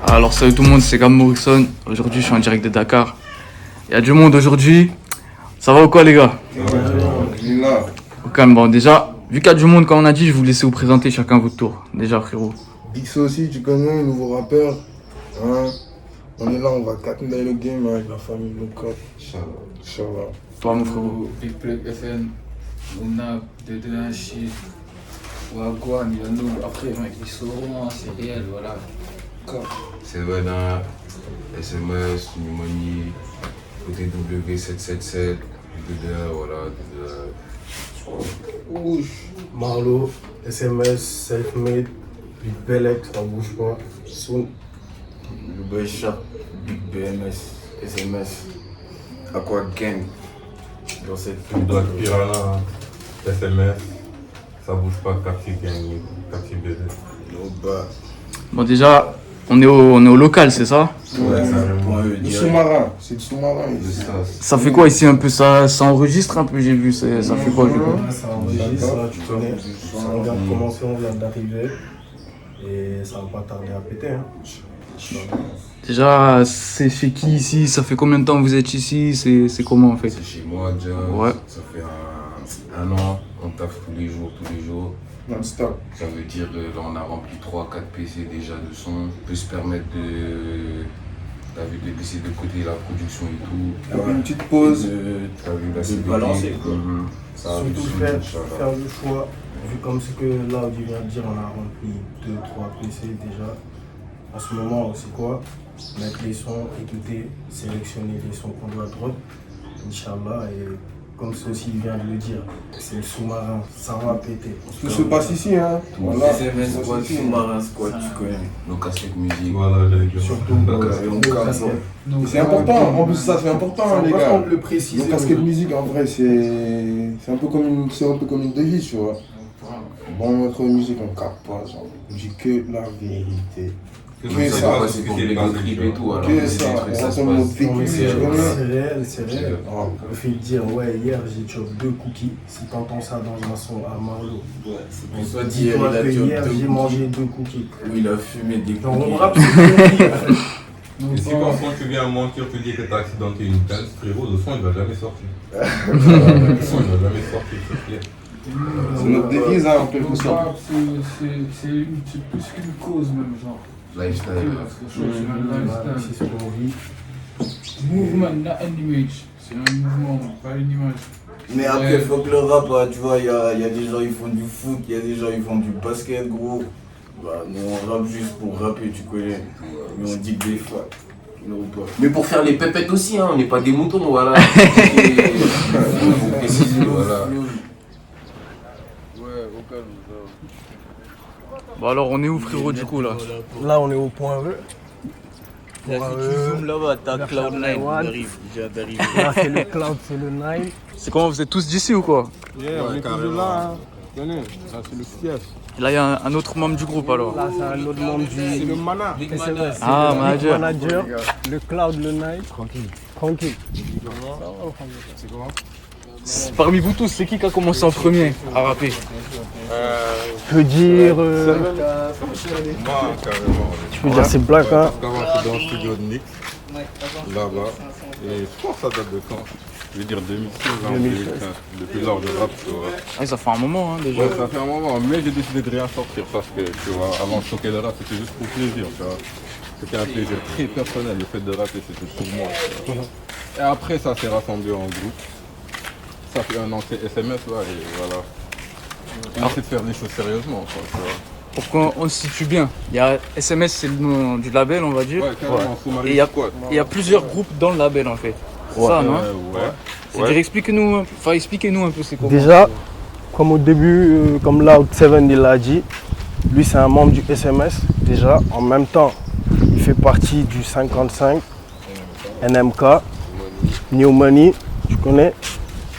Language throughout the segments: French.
Alors salut tout le monde, c'est Gab Morrison. Aujourd'hui je suis en direct de Dakar. Il y a du monde aujourd'hui. Ça va ou quoi les gars? Au calme. Bon déjà, vu qu'il y a du monde comme on a dit, je vais vous laisser vous présenter chacun votre tour. Déjà frérot. Bixo aussi, tu connais, nouveau rappeur. Hein? On est là, on va cartonner le game avec la famille locale. Inch'Allah. Toi mon frérot. Big Plug FN, Mouna, Dedenashi, Wagwan, Yano. Après, mec, ils sauront, c'est réel, voilà. C'est Vana, SMS, Numoni, OTW777, DDA, voilà, Ouch. Marlo, SMS, Selfmade, Big Bellex, ça bouge pas. Soon. Le Boy Shark, Big BMS, SMS, Aqua Gang. Dans cette Black Piranha, SMS, ça bouge pas, quartier gang, quartier BD. No bas. Bon déjà, on est au local, c'est ça? Ouais, c'est un point E Le direct. sous-marin, c'est le sous-marin. C'est ça. Ça fait quoi ici un peu? Ça enregistre un peu, j'ai vu. Ça fait quoi du coup? Ça enregistre, là, tu connais. On vient de commencer, on vient d'arriver. Et ça va pas tarder à péter. Hein. Déjà, c'est chez qui ici? Ça fait combien de temps que vous êtes ici? C'est comment en fait? C'est chez moi déjà, Ouais. ça fait un an, on taffe tous les jours. Non-stop. Ça veut dire là on a rempli 3-4 PC déjà de son. On peut se permettre de laisser de côté la production et tout. Après une petite pause. T'as vu la de CBD, balancer, quoi. Ça arrive Surtout soon, faire Inch'Allah. le choix. Vu comme ce que là, on vient de dire, on a rempli 2-3 PC déjà. En ce moment, c'est quoi? Mettre les sons, écouter, sélectionner les sons qu'on doit drop. Inch'Allah. Et comme ceci vient de le dire, c'est le sous-marin, ça va péter. Tout se passe ici, hein. Voilà. SMS, Squad, Sous-Marin, Squad, tu connais. Nos casquettes musique. Voilà, j'allais dire. Surtout, et on nos capte, casquettes. C'est important, en plus ça c'est important C'est les important gars. de le préciser. Donc casquette musique en vrai c'est un peu comme une devise, tu vois. Bon notre musique on capte pas, genre. On dit que la vérité. Que Que ça, ça, c'est pour les clips et tout. Alors, Que des ça, trucs, ça on se entend notre passe. vécu, Non, mais tu c'est connais. réel, c'est réel. Ah, Le fait de dire, ouais, hier j'ai chop 2 cookies. Si t'entends ça dans un son à Marlo, Ouais, c'est pour ça dis-toi d'hier, il a que tué hier deux j'ai cookies. mangé 2 cookies. Où il a fumé des Donc on cookies. rappe sur le cookie, en fait. Et si quand tu viens mentir, tu dis que t'as accidenté une canne, frérot, le son il va jamais sortir. Le son il va jamais sortir, c'est clair. c'est notre devise hein, en quelque sorte. C'est plus qu'une cause, même, genre. Lifestyle. C'est un lifestyle. C'est ce qu'on vit. Mouvement, not an image. C'est un mouvement, pas une image. Mais après, faut que le rap, tu vois, il y a des gens ils font du foot, il y a des gens ils font du basket, gros. Bah, nous on rappe juste pour rapper, tu connais. Mais on dit que des fois. Non, pas. Mais pour faire les pépettes aussi, hein, on n'est pas des moutons, voilà. Faut préciser, voilà. Bon alors on est où frérot du coup là? Là, on est au point E. Si tu zoomes là-bas, t'as Cloud9, il arrive, il vient d'arriver. Là, c'est le cloud, c'est le Nine. C'est comment, vous êtes tous d'ici ou quoi? On est tous là, hein. Tenez, ça c'est le fief. Là il y a un autre membre du groupe alors. Là, c'est un autre membre C'est du le mana. SMS. Ah, C'est le manager. manager. Le cloud, le Nine. Tranquille. Parmi vous tous, c'est qui a commencé en premier à rapper? Je peux dire. Moi, carrément. Je peux dire c'est Black, hein. Parce qu'avant, j'étais dans le studio de Nix, là-bas. Et je pense que ça date de quand? Je veux dire 2016, hein, 2015. Depuis lors de rap, tu vois. Ah, ça fait un moment hein, déjà. Ouais, ça fait un moment, mais j'ai décidé de rien sortir parce que, tu vois, avant de choquer le rap, c'était juste pour plaisir, tu vois. C'était un plaisir très personnel, le fait de rapper, c'était pour moi. Tu vois. Et après, ça s'est rassemblé en groupe. Ça fait un an que c'est SMS, là, et voilà. On essaie de faire des choses sérieusement, quoi, tu vois. Pour qu'on se situe bien, il y a SMS, c'est le nom du label on va dire. Ouais, carrément, Sous-Marin Et il y a- Squad. Il y a plusieurs groupes dans le label en fait. C'est ça non? Ouais. C'est-à-dire expliquez-nous un peu c'est comment. Déjà, comme au début, comme Loud 7 il l'a dit, lui c'est un membre du SMS déjà. En même temps, il fait partie du 55, NMK, New Money, tu connais.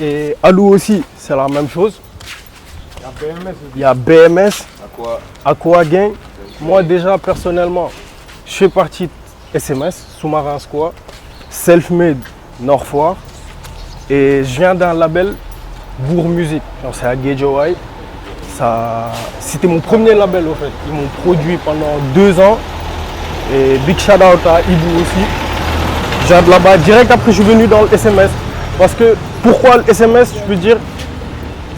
Et Alou aussi, c'est la même chose. Il y a BMS, Aqua Gang. Moi déjà personnellement, je fais partie de SMS, Sous-Marin Squad, Selfmade, Norfoire. Et je viens d'un label Bourg Musique, genre c'est à Guédiawaye. C'était mon premier label en fait. Ils m'ont produit pendant 2 ans Et big shout out à Ibu aussi. Je viens de là-bas. Direct après, je suis venu dans le SMS. Parce que pourquoi le SMS, je peux dire,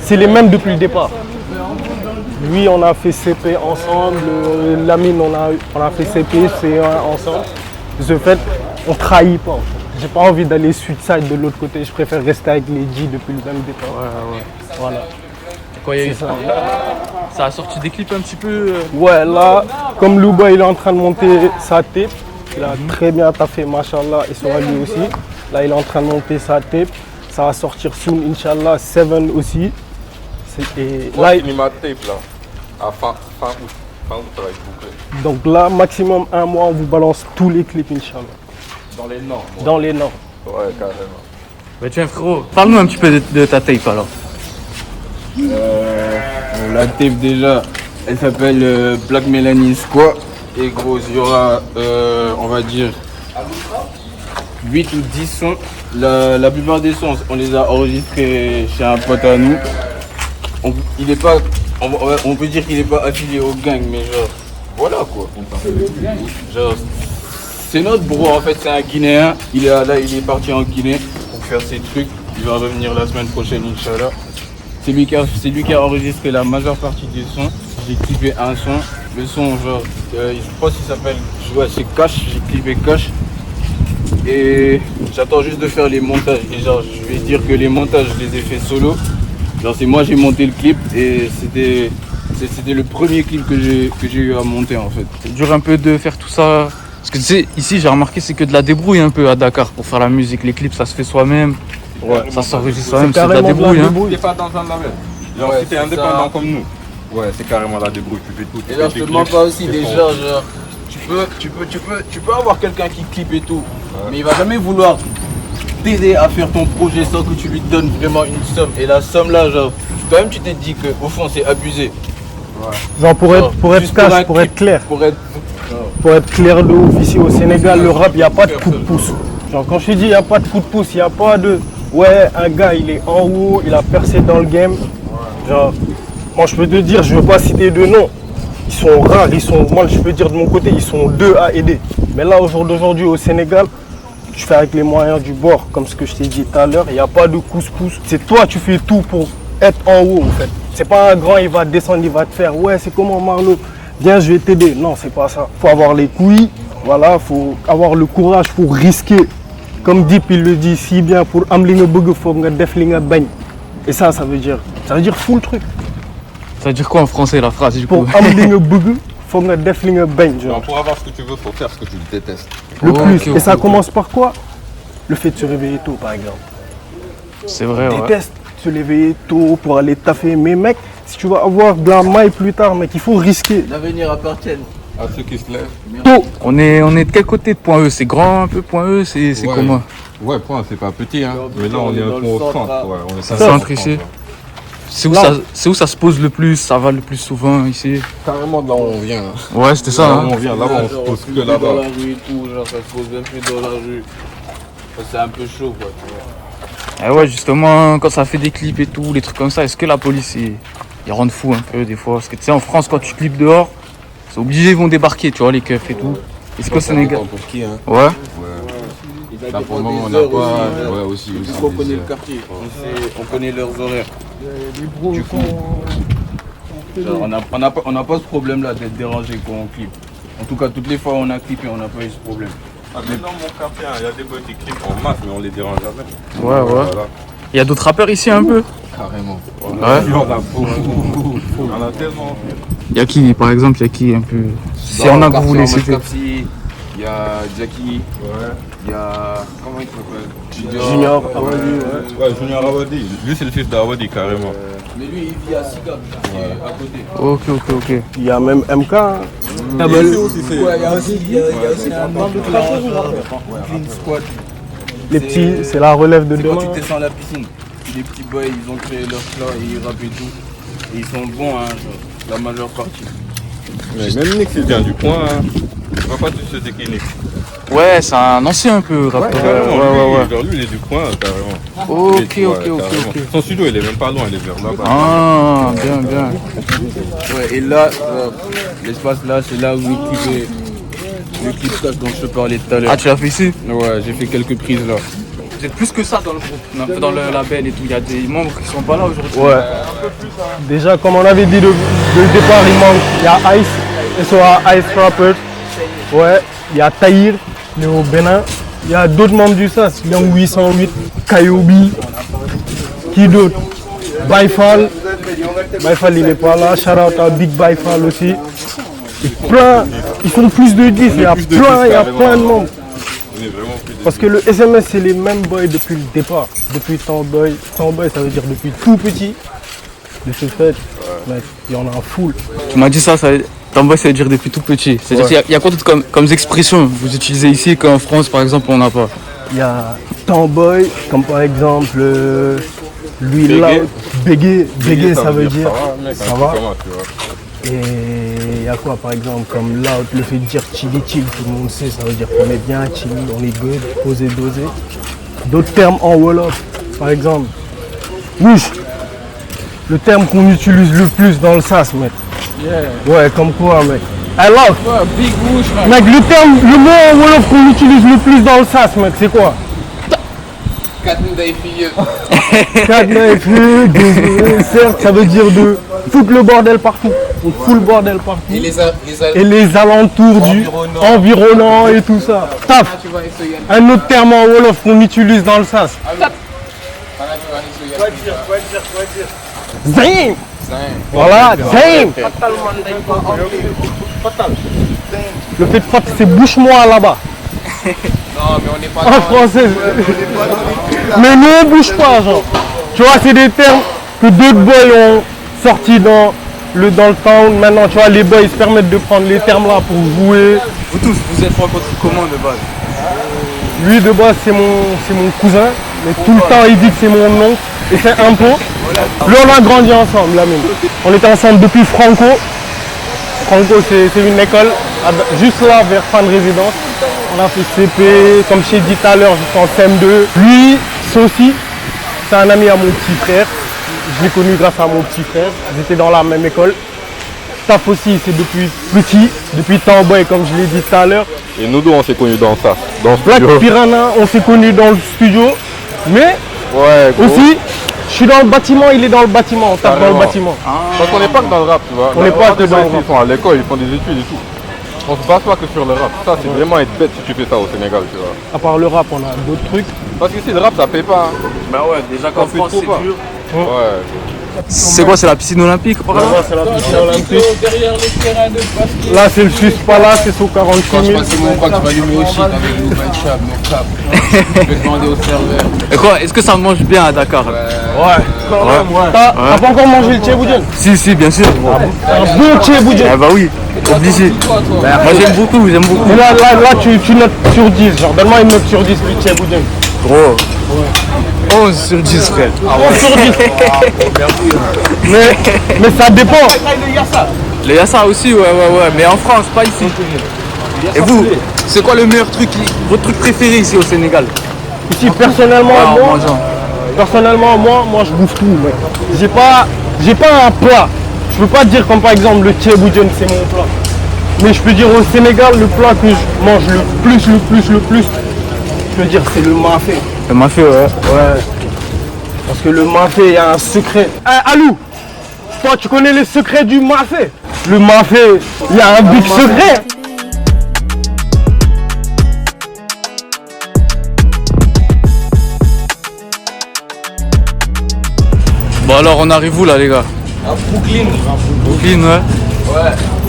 c'est les mêmes depuis le départ. Lui, on a fait CP ensemble. Lamine, on a fait CP, C1 ensemble. De ce fait, on trahit pas. J'ai pas envie d'aller suicide de l'autre côté. Je préfère rester avec les G depuis le même départ. Ouais. Voilà. Quoi, C'est ça. Ça a sorti des clips un petit peu. Ouais, là, comme Louba, il est en train de monter sa tape. Il a très bien taffé, machallah, et sur lui aussi. Là, il est en train de monter sa tape. Ça va sortir soon, Inch'Allah. 7 aussi. Et Moi, là, j'ai mis ma tape là. À fin août. Fin août, ça va être bouclé. donc là, maximum 1 mois, on vous balance tous les clips, Inch'Allah. Dans les normes. Dans les normes. Ouais, carrément. Bah tiens frérot, parle-nous un petit peu de ta tape alors. La tape déjà, elle s'appelle Black Melanie Squad. Et gros, il y aura, on va dire, 8 ou 10 sons. La plupart des sons, on les a enregistrés chez un pote à nous. Il est pas, on peut dire qu'il n'est pas affilié au gang, mais genre, voilà quoi. Genre, c'est notre bro en fait, c'est un Guinéen. Il est parti en Guinée pour faire ses trucs. Il va revenir la semaine prochaine, Inch'Allah. C'est lui qui a enregistré la majeure partie des sons. J'ai clippé un son. Le son, genre, je crois qu'il s'appelle, ouais, c'est Cash. J'ai clippé Cash. Et j'attends juste de faire les montages. Et genre, je vais dire que les montages, je les ai fait solo. Genre, c'est moi j'ai monté le clip et c'était le premier clip que j'ai eu à monter en fait. C'est dur un peu de faire tout ça. Parce que tu sais, ici j'ai remarqué c'est que de la débrouille un peu à Dakar pour faire la musique. Les clips ça se fait soi-même. Ouais. Ça s'enregistre soi-même, C'est c'est de la carrément de la débrouille. Hein. débrouille. T'es pas dans un label. Genre, Ouais, si t'es c'est indépendant ça. comme nous, ouais, c'est carrément la débrouille. Tu fais tout. Et là, je te demande pas aussi déjà, genre, tu peux avoir quelqu'un qui clip et tout, mais il va jamais vouloir t'aider à faire ton projet sans que tu lui donnes vraiment une somme. Et la somme là, genre, quand même, tu t'es dit que au fond, c'est abusé. Genre, pour Genre, être juste cash, un pour clip, être clair. Pour être, Clair de ouf, ici au Sénégal, le rap, il n'y a pas de coup de pouce. Genre, quand je te dis il n'y a pas de coup de pouce, il n'y a pas de ouais, un gars il est en haut, il a percé dans le game. Genre, moi je peux te dire, je ne veux pas citer de noms. Ils sont rares, moi je peux dire de mon côté, ils sont 2 à aider. Mais là, au jour d'aujourd'hui, au Sénégal, tu fais avec les moyens du bord, comme ce que je t'ai dit tout à l'heure, il n'y a pas de pouce-pouce. C'est toi, tu fais tout pour être en haut en fait. C'est pas un grand, il va descendre, il va te faire ouais, c'est comment Marlo, viens, je vais t'aider. Non, c'est pas ça. Faut avoir les couilles, voilà, faut avoir le courage pour risquer. Comme Deep il le dit si bien, pour am li nga bëgg faut nga def li nga bañ. Et ça veut dire full truc. Ça veut dire quoi en français la phrase du Pour coup? am li nga bëgg faut nga def li nga bañ, genre. Pour avoir ce que tu veux, faut faire ce que tu détestes. Le Oh, plus. ok, Et ok, ça ok. commence par quoi? Le fait de se réveiller tôt, par exemple. C'est vrai, Je ouais. déteste se réveiller tôt pour aller taffer. Mais mec, si tu vas avoir de la maille plus tard, mec, il faut risquer. l'avenir appartient. À ceux qui se lèvent. Tôt. On est de quel côté de Point E? C'est grand un peu Point E? C'est Ouais. comment? Ouais, point, c'est pas petit, hein. Mais là, on est un dans peu le au centre, centre. là. Ouais, on est Ça au centre centre, ici. ouais. C'est où ça se pose le plus? Ça va le plus souvent ici? Carrément de là où on vient. Hein. Ouais, c'était ça. Là Hein. où on vient, là-bas, on se pose que Dans là-bas. la rue et tout, genre, ça se pose même plus dans la rue. C'est un peu chaud quoi, tu vois. Et ouais, justement, quand ça fait des clips et tout, les trucs comme ça, est-ce que la police, ils rendent fou un peu des fois? Parce que tu sais, en France, quand tu clips dehors, c'est obligé, ils vont débarquer, tu vois, les keufs et tout. Est-ce qu'au Sénégal? Pour qui, hein? Ouais. Là, pour le moment, on n'a pas. Ouais, aussi. Parce qu'on connaît le quartier, on connaît leurs horaires. Du coup, genre, on n'a pas ce problème-là d'être dérangé quand on clip. En tout cas, toutes les fois où on a clippé, on n'a pas eu ce problème. Ah, mais dans mon quartier, il y a des boys qui clipent en masse, mais on les dérange jamais. Ouais, ouais. Voilà. Il y a d'autres rappeurs ici un peu? Carrément. Ouais. Il y en a beaucoup. Il y en a tellement. Il y a qui, par exemple, il y a qui un peu? Si on a que vous voulez citer. Il y a Jackie, Ouais. il y a. Comment il s'appelle Junior, Awadi, ouais. Ouais, Junior Awadi. Lui, c'est le fils d'Awadi, carrément. Mais lui, il vit à Sigab, à côté. Ok. Il y a même MK. hein. Lui aussi, c'est. Ouais, il y a aussi un membre de Clean Squad. Les petits, c'est la relève de C'est quand demain. tu descends à la piscine. Les petits boys, ils ont créé leur plat et ils rappent et tout. Et ils sont bons, hein, genre, la majeure partie. Mais même Nick, il vient du coin. Hein. Je vois pas tout ce qui est Nick. Ouais, c'est un ancien un peu rappeur. Carrément, Ouais. lui, genre, lui, il est du coin, carrément. Ok. Carrément. Son studio, il est même pas loin, il est vers là-bas. Ah, bien. Ouais, et là, l'espace là, c'est là où Le clip Stash dont je te parlais tout à l'heure. Ah, tu l'as fait ici? Ouais, j'ai fait quelques prises là. Vous êtes plus que ça dans le groupe, dans le label et tout. Il y a des membres qui sont pas là aujourd'hui. Ouais. Déjà, comme on avait dit de départ, il manque. Il y a Ice, SOA Ice Rapper. Ouais. Il y a Tahir, Léo Bénin. Il y a d'autres membres du SAS. Young 808, Kayobi. Qui d'autre? Baifal. Baifal, il est pas là. Shout out à Big Baifal aussi. Et plein. Ils font plus de 10. Il y a plein de membres. Parce que le SMS, c'est les mêmes boys depuis le départ. Depuis Tamboy. Tamboy, ça veut dire depuis tout petit. De ce fait, mec, il y en a un full. Tu m'as dit ça Tamboy, ça veut dire depuis tout petit. C'est-à-dire qu'il y a quoi d'autre comme expression vous utilisez ici qu'en France, par exemple, on n'a pas? Il y a Tamboy, comme par exemple, lui là, Bégué. Bégué, ça veut dire ça va. Et il y a quoi par exemple comme loud, le fait de dire chili chill, tout le monde sait, ça veut dire qu'on est bien chill, on est good, posé, dosé. D'autres termes en Wolof, par exemple, wouch, le terme qu'on utilise le plus dans le SAS, mec. Ouais, comme quoi, mec. I love. Big whoosh, man. Mec, le mot en Wolof qu'on utilise le plus dans le SAS, mec, c'est quoi? 4000 filles. Certes, ça veut dire de foutre le bordel partout. On fout le bordel partout. Et les alentours du environnant et tout ça. Taf. Un autre terme en Wolof qu'on utilise dans le SAS. Zing. Voilà, zing. Le fait de fat, c'est bouge-moi là-bas. Non, mais on n'est pas En français. Mais ne bouge pas, genre. Tu vois, c'est des termes que d'autres boys ont sortis dans le town. Maintenant, tu vois, les boys se permettent de prendre les termes là pour jouer. Vous tous, vous êtes rencontrés comment de base? Lui, de base, c'est mon cousin. Mais tout le temps, il dit que c'est mon oncle. Et c'est un pot. Lui, on a grandi ensemble, là même. On était ensemble depuis Franco. Franco, c'est une école juste là, vers Fan Résidence. On a fait CP, comme je t'ai dit tout à l'heure, jusqu'en CM2. Lui, Sosi, c'est un ami à mon petit frère. Je l'ai connu grâce à mon petit frère. Ils étaient dans la même école. Taf aussi, c'est depuis petit, depuis Tamboy, comme je l'ai dit tout à l'heure. Et nous deux, on s'est connus dans ça, dans le Black studio. Piranha, on s'est connus dans le studio. Mais Ouais, gros. aussi, je suis dans le bâtiment, il est dans le bâtiment. On tape dans le Carrément. bâtiment. Parce qu'on n'est pas que dans le rap, tu vois. On n'est pas que dans le rap. Ils sont à l'école, ils font des études et tout. On se base pas que sur le rap. Ça, c'est vraiment être bête si tu fais ça au Sénégal, tu vois. À part le rap, on a d'autres trucs. Parce que si le rap, ça paye pas. Hein. Bah ouais, déjà qu'en fait France trop c'est pas. dur. Ouais. C'est quoi, c'est la piscine olympique par là? C'est la piscine olympique. Derrière le terrain de basket. Là, c'est le Suisse Palace, c'est sous 46 Quand je 000. passe mon pote, tu vas allumer au shit avec nous, ben chab, nos cap. Je vais demander au serveur. Et quoi, est-ce que ça mange bien à Dakar? Quand même, ouais. T'as pas encore mangé le tchéboudienne? Si, bien sûr. Un bon tchéboudienne. Ah bah oui, obligé. Toi, Moi j'aime beaucoup. Mais là, tu notes sur 10. Genre, donne-moi une note sur 10 du tchéboudienne. Gros. 11 sur 10 frère. 11 sur 10. Mais ça dépend. Les Yassa aussi, ouais. Mais en France, pas ici. Et vous, c'est quoi le meilleur truc, votre truc préféré ici au Sénégal? Ici, personnellement, Ouais, en moi, mangeant. Personnellement, moi je bouffe tout, mec. J'ai pas un plat. Je peux pas dire comme par exemple le tchéboudienne, c'est mon plat. Mais je peux dire au Sénégal, le plat que je mange le plus, je peux dire c'est le mafé. Le mafé, ouais. Parce que le mafé, il y a un secret. Alou, toi tu connais les secrets du mafé? Le mafé, il y a un big secret. Bon alors on arrive où là les gars? À Brooklyn. Brooklyn, ouais.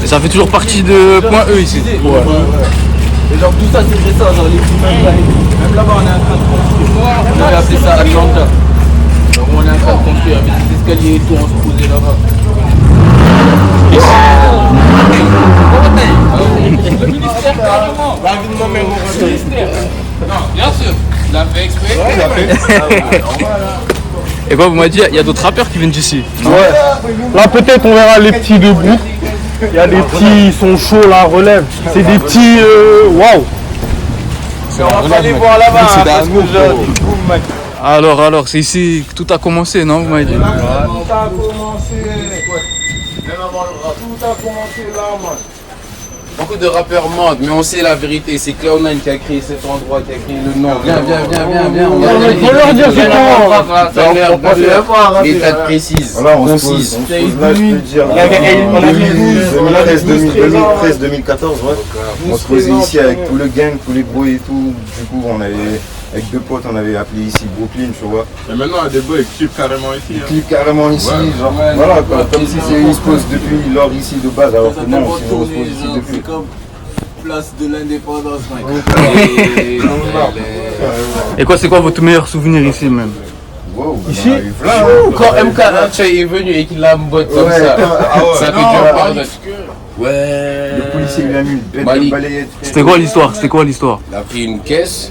Et ça fait toujours partie de point E ici. Et genre tout ça c'est ça, genre les petits même là-bas on est en train de construire. On avait appelé ça Atlanta. Donc on est en train de construire avec des escaliers et tout, on se posait là-bas. Le ministère carrément. Le ministère. Non, bien sûr. Il l'a fait exprès. Il l'a fait. Et quoi, vous m'avez dit, il y a d'autres rappeurs qui viennent d'ici? Ouais. Là peut-être on verra les petits debout. Il y a des petits, ils sont chauds là, relève. C'est des petits, waouh. On va aller voir là-bas. C'est parce que genre, Alors, c'est ici que tout a commencé, non? Vous m'avez dit. Tout a commencé. Même avant le rap. Tout a commencé là, man. beaucoup de rappeurs mentent, mais on sait la vérité. C'est Cloud9 qui a créé cet endroit, qui a créé le nom. Viens. On va leur dire c'est les dates précises. Voilà, on se concises. pose là, je peux dire. on avait 2013-2014, ouais. On se posait ici avec tout le gang, tous les bros et tout. Du coup, on avait, avec deux potes, on avait appelé ici Brooklyn, tu vois. Et maintenant, il y a des boys qui clipent carrément ici. Ils clipent carrément ici, genre, voilà quoi. Comme si ils se posent depuis lors ici de base, alors que non, on se pose ici depuis. Place de l'indépendance, mec. Et quoi, c'est quoi votre meilleur souvenir ici même? Wow, Ici, Quand MK est venu et qu'il a mbotte comme ça, ça fait dur pardon. Ouais. Le policier lui a mis une bête de Malik. balayette. C'était quoi l'histoire? C'était quoi l'histoire? Il a pris une caisse,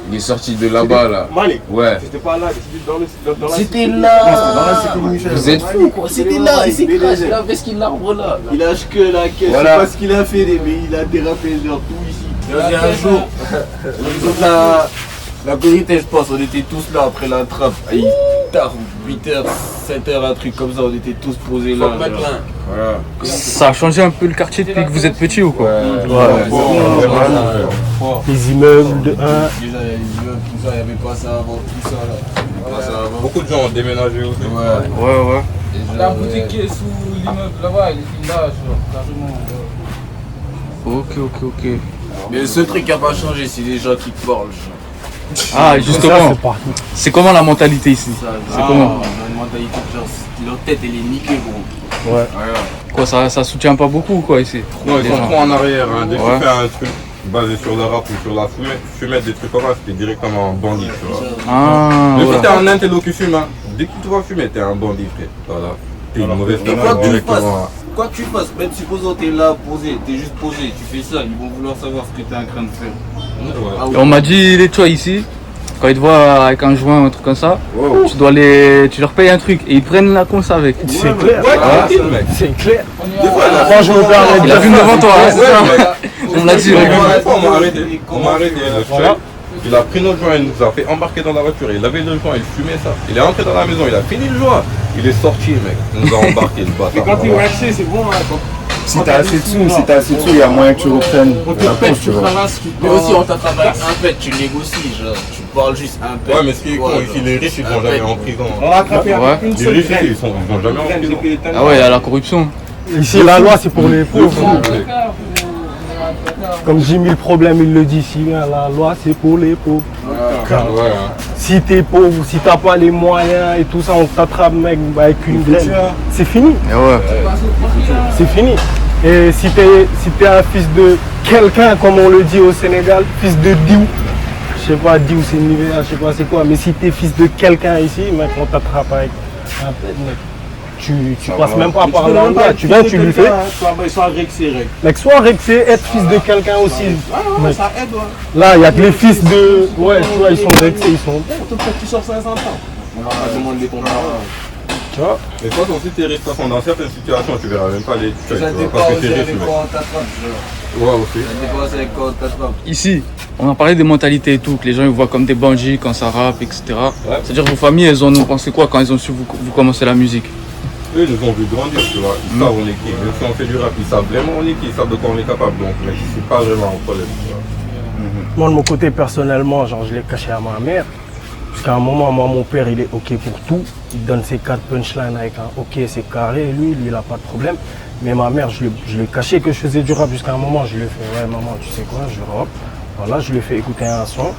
il est sorti de là-bas là. Malik, Ouais. c'était pas là, c'était dans la C'était Dans là. la cité de Michel. Vous êtes fous quoi. C'était là, il s'est craché la veste qu'il l'arbre là. Il lâche que la caisse, Voilà. je sais pas ce qu'il a fait, mais il a dérapé genre tout ici. Il y a un jour, La vérité, je pense, on était tous là après la trappe. Tard, 8h, 7h, un truc comme ça, on était tous posés là. Fuck McLean. Voilà. Ça a changé un peu le quartier depuis que vous êtes petit ou quoi? les immeubles de 1. Déjà, il y a les immeubles, tout ça, il n'y avait pas ça avant, tout ça là. Il y avait pas ça avant. Beaucoup de gens ont déménagé aussi. Ouais. La boutique qui est sous l'immeuble là-bas, il est là, carrément. Ok. Mais ce truc qui n'a pas changé, c'est les gens qui parlent. Genre. Ah, Ça, justement, c'est partout. c'est comment la mentalité ici? C'est comment? Une mentalité, genre, leur tête elle est niquée, gros. Ouais. Quoi, ça soutient pas beaucoup quoi ici? Non, ils Les sont gens. trop en arrière. Hein. Dès que Ouais. tu fais un truc basé sur le rap ou sur la fumette, des trucs comme ça, c'était directement un bandit, tu vois. Ah, Mais si ouais. t'es un intello qui fume, hein, dès que tu vas fumer, t'es un bandit, frère. Voilà. T'es une mauvaise Et personne quoi que tu fasses, directement. quoi que tu fasses, même supposons t'es là posé, t'es juste posé, tu fais ça, ils vont vouloir savoir ce que t'es en train de faire. Ouais. Ah Et on m'a dit les toi ici, quand ils te voient avec un joint ou un truc comme ça, tu leur payes un truc et ils prennent la conce avec. C'est clair. Ouais, tranquille, mec. C'est clair. Des fois, là, Moi, je me permets de Il a dire vu ça. devant toi, hein, c'est ça? On me l'a dit. Une ouais. fois, on m'a arrêté. On m'a arrêté. Le chef, il a pris notre joint, il nous a fait embarquer dans la voiture. Il avait le joint, il fumait ça. Il est rentré dans la maison, il a fini le joint. Il est sorti, mec. Il nous a embarqué, le bâtard. Quand tu waxé, c'est bon, hein. Si t'as assez de sous, il y a moyen que tu reprennes la course, tu vois. Mais aussi, on t'attrape avec un pet, tu négocies, genre, tu parles juste un pet. Ouais, mais ce qui est con, ici, les riches, ils vont jamais en prison. Ouais. Les riches, ici, ils vont jamais en prison. Ah ouais, il y a la corruption. Ici, la loi, c'est pour les Le pauvres. fou, Comme Jimmy, le problème, il le dit si bien, la loi, c'est pour les pauvres. ouais, hein. Si t'es pauvre, si t'as pas les moyens et tout ça, on t'attrape, mec, avec une graine. C'est fini. Et ouais. C'est fini. Et si t'es un fils de quelqu'un, comme on le dit au Sénégal, fils de Diou, je sais pas, Diou c'est Nivea, je sais pas c'est quoi, mais si t'es fils de quelqu'un ici, mec, on t'attrape avec un pet, mec. Tu passes même pas par là, tu viens, tu lui fais. Soit rexé, rec. Mec, soit rexé, être fils de quelqu'un aussi. Mec. Là, il y a que les fils de. Ouais, tu vois, ils sont rexés, ils sont. Tu sors 500 ans. On va pas demander ton parent. Tu vois. Mais toi, si t'es riche, de toute façon, dans certaines situations, tu verras même pas les tueurs, Ça tu vois, dépend parce que aussi t'es riche, avec mec. quoi on t'attrape, genre. Ouais, aussi. Ça dépend aussi avec quoi on t'attrape. Ici, on a parlé des mentalités et tout, que les gens ils voient comme des bandits quand ça rappe, etc. C'est-à-dire vos familles, elles en ont pensé quoi quand elles ont su vous commencer la musique? Eux, ils nous ont vu grandir, tu vois. Ils savent on est qui. Même si on fait du rap, ils savent vraiment on est qui, ils savent de quoi on est capable. Donc, mec, c'est pas vraiment un problème, tu vois. Moi, de mon côté, personnellement, genre, je l'ai caché à ma mère. Jusqu'à un moment, moi, mon père, il est OK pour tout. Il donne ses 4 punchlines avec un OK, c'est carré. Lui, il n'a pas de problème. Mais ma mère, je lui ai caché que je faisais du rap. Jusqu'à un moment, je lui ai fait, ouais, maman, tu sais quoi, je rappe. Voilà, je lui ai fait écouter un son.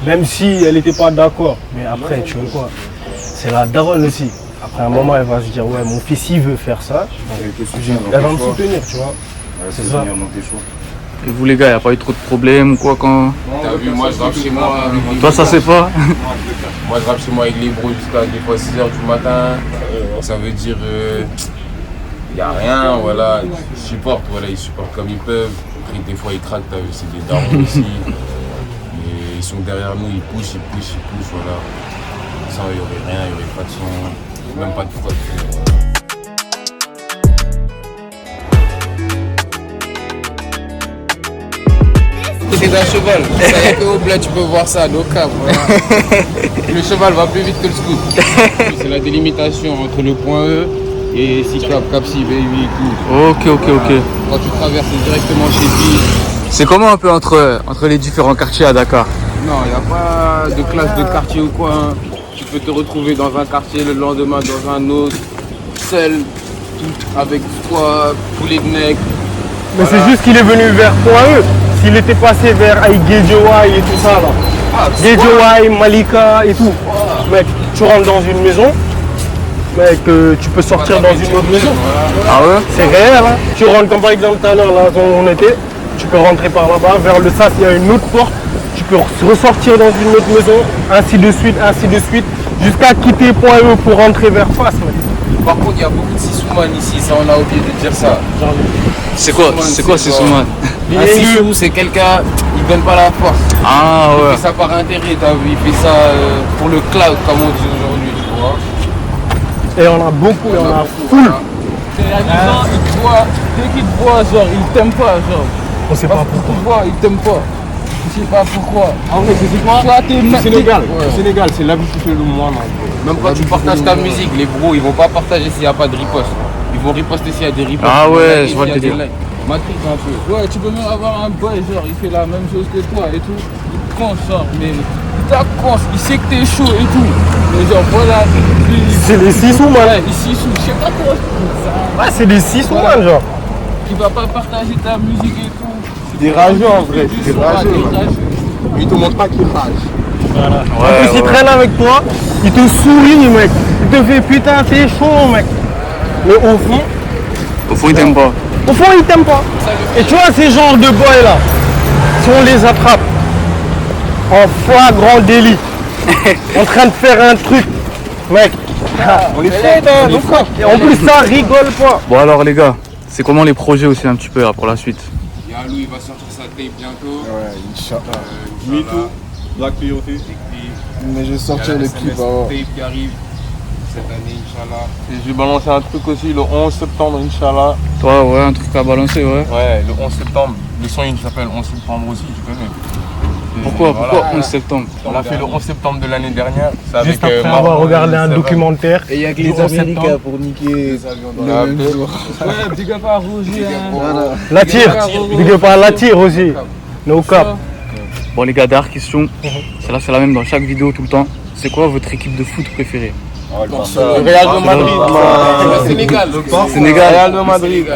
Même si elle n'était pas d'accord. Mais après, tu veux quoi, c'est la daronne aussi. Après un moment, elle va se dire, ouais, mon fils, il veut faire ça. Elle va me soutenir, tu vois. C'est ça. Et vous les gars, il n'y a pas eu trop de problèmes ou quoi quand... T'as vu, moi je rappe chez moi avec les Toi ça c'est pas? Moi je rappe chez moi avec les bros jusqu'à des fois 6h du matin. Ça veut dire y a rien, voilà. Ils supportent, voilà, ils supportent comme ils peuvent. Après des fois ils craquent, t'as vu, c'est des darons aussi. Et ils sont derrière nous, ils poussent, voilà. Sans il n'y aurait rien, il n'y aurait pas de son, même pas de prod. C'est un cheval, vous savez qu'au bled tu peux voir ça, nos câbles. Le cheval va plus vite que le scoot. C'est la délimitation entre le point E et SICAP, Capsi, Baby et tout. Ok. Quand tu traverses directement chez lui. C'est comment un peu entre les différents quartiers à Dakar? Non, il n'y a pas de classe de quartier ou quoi. Hein. Tu peux te retrouver dans un quartier, le lendemain dans un autre, seul, tout avec toi, poulet de nec. Mais Voilà. c'est juste qu'il est venu vers Point E. S'il était passé vers Guédiouaï et tout ça là. Guédiouaï, Malika et tout. Mec, tu rentres dans une maison, mec, tu peux sortir dans une autre maison. Ah ouais? C'est réel, hein. Tu rentres comme par exemple tout à l'heure, là où on était, tu peux rentrer par là-bas, vers le sas, il y a une autre porte, tu peux ressortir dans une autre maison, ainsi de suite, jusqu'à quitter Point E pour rentrer vers Fas, mec. Par contre, il y a beaucoup de Sissouman ici, ça on a oublié de dire ça. C'est quoi c'est Souman? Un Sissou, c'est quelqu'un, il donne pas la force. Ah Il ouais. fait ça par intérêt, t'as vu, il fait ça pour le cloud, comme on dit aujourd'hui, tu vois. Et on a beaucoup, on a full. Dès qu'il te voit, genre, il t'aime pas, genre. On sait pas pourquoi. Il te voit, il t'aime pas. Je sais pas pourquoi. En vrai, c'est quoi? Toi, t'es Sénégal, Ouais. au Sénégal, c'est l'habitude de fait le moins. Même quand tu partages ta musique, les bros, ils vont pas partager s'il n'y a pas de riposte. Ils vont riposter s'il y a des ripostes. Ah Ils vont ouais, liker je vois s'il y le a des délire. likes. Matrix un peu. Ouais, tu peux même avoir un boy, genre, il fait la même chose que toi et tout. Il te conce, genre, mais il t'acconce, il sait que t'es chaud et tout. Mais genre, voilà. C'est des Sissouman. Ouais, ici, je sais pas comment ça. Ouais, c'est des Sissouman, genre. Il va pas partager ta musique et tout. Des rageux en vrai, C'est des rageux. Lui, il te montre pas qu'il rage. En plus, il traîne avec toi, il te sourit, mec. Il te fait putain, t'es chaud, mec. Mais Au fond, il t'aime pas. au fond, il t'aime pas. Et tu vois, ces genres de boys là, si on les attrape en flagrant délit, en train de faire un truc, mec, On les fait, hein, nos frères. et en plus, ça rigole pas. Bon alors les gars, c'est comment les projets aussi un petit peu là pour la suite? Yalou, il va sortir sa tape bientôt. Ouais, Inch'Allah. Me too. Black P aussi. Mais je vais sortir le clip Tape avant. qui arrive cette année, Inch'Allah. Et je vais balancer un truc aussi le 11 septembre, Inch'Allah. Toi ouais, un truc à balancer ouais. Ouais, le 11 septembre. Le son il s'appelle 11 septembre aussi, tu connais. Et Pourquoi voilà. 11 septembre? On a fait le 11 septembre de l'année dernière. C'est Juste avec, après Marlon avoir regardé et un Seven. documentaire. Et il y a que du les 11 Américains septembre. pour niquer On a le même appelé. jour. Ouais, big up à Roger. Hein. La tire, big up à la tire aussi. No cap. Bon les gars, dernière question, celle-là c'est la même dans chaque vidéo tout le temps. C'est quoi votre équipe de foot préférée? Le Real de Madrid. Le Sénégal. Sénégal. Real de Madrid.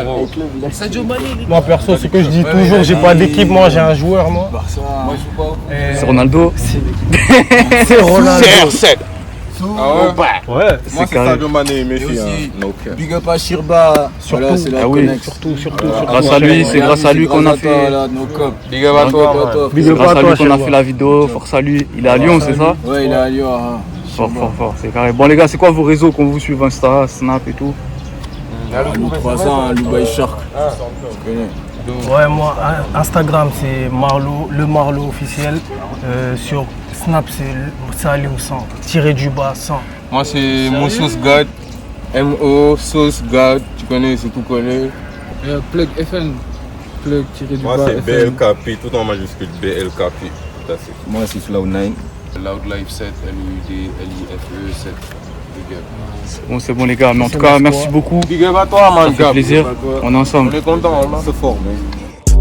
Sadio Mané. Moi perso, ce que je dis toujours, j'ai pas d'équipe, moi j'ai un joueur, moi. Moi, je joue pas. C'est Ronaldo. C'est Ronaldo. CR7. Ah ouais. Ouais, Moi c'est carré. Sadio Mané et Messi. aussi, Hein. No cap. Big up à Shirba. surtout. c'est la Ah oui. connexe. Surtout. Grâce à lui, c'est grâce à lui qu'on a fait. No cop. Big up à toi, man. Big C'est up grâce à à toi, lui qu'on a Sherba. fait la vidéo, force à lui. Il est à Lyon, c'est ça? Ouais, il est à Lyon. Hein. Fort, c'est carré. Bon les gars, c'est quoi vos réseaux qu'on vous suive Insta, Snap et tout? Nous 3 ans, Dubai Shark. Tu connais. Ouais, moi, Instagram, c'est Marlo, le Marlo officiel. Sur Snap, c'est Salim 100, tiré du bas 100. Moi c'est Mo Sauce God. MO Sauce God. Tu connais, c'est tout collé. Plug FN. Plug tiré du Moi bas. c'est FN. BLKP, tout en majuscule BLKP. That's it. Moi, c'est Flow9. Loud Life 7, LUD, LIFE 7. Big up. C'est bon les gars, mais en tout cas, merci beaucoup. Big up à toi, man. Ça fait plaisir. On est On ensemble. est content, on se forme.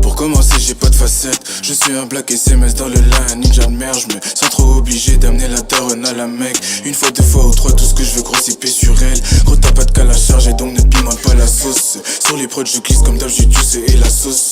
Pour commencer, j'ai pas de facettes. Je suis un black SMS dans le line, ninja de merde. Je me sens trop obligé d'amener la daronne à la mec. Une fois, deux fois ou trois, tout ce que je veux, gros, c'est sur elle. Gros, t'as pas de cas à charger, donc ne pimente pas la sauce. Sur les prods, je glisse comme d'hab, j'ai du et la sauce.